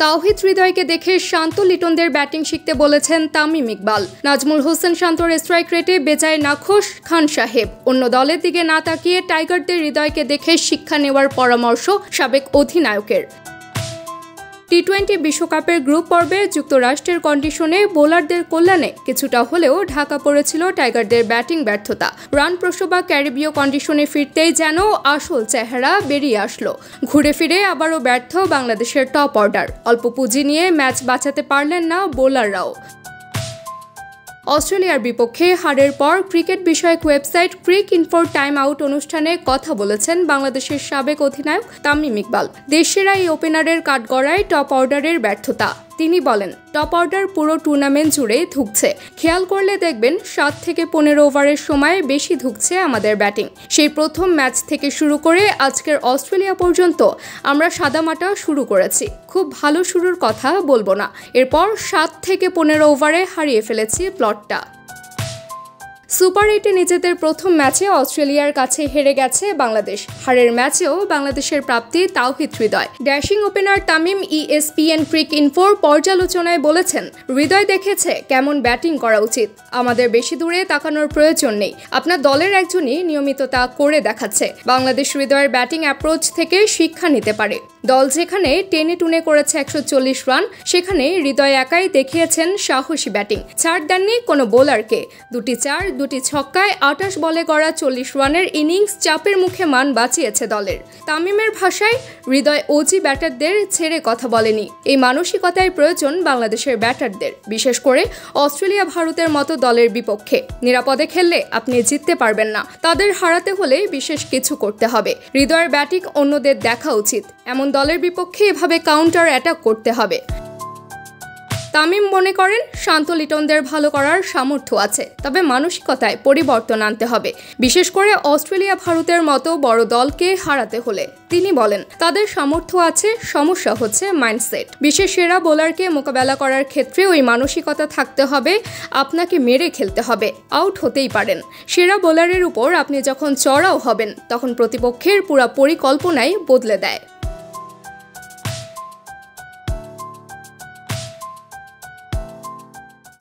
তাওহিদ হৃদয়কে দেখে শান্ত লিটনদের ব্যাটিং শিখতে বলেছেন তামিম ইকবাল। নাজমুল হোসেন শান্তর স্ট্রাইক রেটে বেজায় নাখোশ খান সাহেব। অন্য দলের দিকে না তাকিয়ে টাইগারদের হৃদয়কে দেখে শিক্ষা নেওয়ার পরামর্শ সাবেক অধিনায়কের। টি-20 বিশ্বকাপের গ্রুপ পর্বে যুক্তরাষ্ট্রের কন্ডিশনে বোলারদের কল্যাণে কিছুটা হলেও ঢাকা পড়েছিল টাইগারদের ব্যাটিং ব্যর্থতা। রান প্রসবা ক্যারিবীয় কন্ডিশনে ফিরতেই যেন আসল চেহারা বেরিয়ে আসলো। ঘুরে ফিরে আবারও ব্যর্থ বাংলাদেশের টপ অর্ডার। অল্প পুঁজি নিয়ে ম্যাচ বাঁচাতে পারলেন না বোলাররাও। অস্ট্রেলিয়ার বিপক্ষে হারের পর ক্রিকেট বিষয়ক ওয়েবসাইট ক্রিক ইনফোর টাইম আউট অনুষ্ঠানে কথা বলেছেন বাংলাদেশের সাবেক অধিনায়ক তামিম ইকবাল। দেশসেরা এই ওপেনারের কাঠগড়ায় টপ অর্ডারের ব্যর্থতা। তিনি বলেন, টপ অর্ডার পুরো টুর্নামেন্ট জুড়ে ধুঁকছে। খেয়াল করলে দেখবেন 7 থেকে 15 ওভারের সময় বেশি ধুঁকছে আমাদের ব্যাটিং। সেই প্রথম ম্যাচ থেকে শুরু করে আজকের অস্ট্রেলিয়া পর্যন্ত আমরা সাদামাটা শুরু করেছি। খুব ভালো শুরুর কথা বলবো না, এরপর 7 থেকে 15 ওভারে হারিয়ে ফেলেছি প্লটটা। সুপার 8-এ নিজেদের প্রথম ম্যাচে অস্ট্রেলিয়ার কাছে হেরে গেছে বাংলাদেশ। হারের ম্যাচেও বাংলাদেশের প্রাপ্তি Towhid Hridoy. Dashing opener Tamim ESPN ক্রিক ইনফোর পর্যালোচনায় বলেছেন, হৃদয় দেখেছে কেমন ব্যাটিং করা উচিত। আমাদের বেশি দূরে তাকানোর প্রয়োজন নেই। আপনার দলের একজনই নিয়মিত তা করে দেখাচ্ছে। বাংলাদেশ হৃদয়ের ব্যাটিং অ্যাপ্রোচ থেকে শিক্ষা নিতে পারে। দল যেখানে টেনে টুনে করেছে 140 রান, সেখানে হৃদয় একাই দেখিয়েছেন সাহসী ব্যাটিং। ছাড় দেননি কোনো বোলারকে। 2টি 4, 2টি ছক্কায় 28 বলে গড়া 40 রানের ইনিংস চাপের মুখে মান বাঁচিয়েছে দলের। তামিমের ভাষায়, হৃদয় ওজি ব্যাটারদের ছেড়ে কথা বলেনি। এই মানসিকতায় প্রয়োজন বাংলাদেশের ব্যাটারদের, বিশেষ করে অস্ট্রেলিয়া ভারতের মতো দলের বিপক্ষে। নিরাপদে খেললে আপনি জিততে পারবেন না। তাদের হারাতে হলে বিশেষ কিছু করতে হবে। হৃদয়ের ব্যাটিং অন্যদের দেখা উচিত। এমন দলের বিপক্ষে এভাবে কাউন্টার অ্যাটাক করতে হবে। তামিম মনে করেন, শান্ত লিটনদের ভালো করার সামর্থ্য আছে, তবে মানসিকতায় পরিবর্তন আনতে হবে, বিশেষ করে অস্ট্রেলিয়া ভারতের মতো বড় দলকে হারাতে হলে। তিনি বলেন, তাদের সামর্থ্য আছে, সমস্যা হচ্ছে মাইন্ডসেট। বিশেষ সেরা বোলারকে মোকাবেলা করার ক্ষেত্রে ওই মানসিকতা থাকতে হবে, আপনাকে মেরে খেলতে হবে, আউট হতেই পারেন। সেরা বোলারের উপর আপনি যখন চড়াও হবেন, তখন প্রতিপক্ষের পুরো পরিকল্পনাই বদলে দেয়।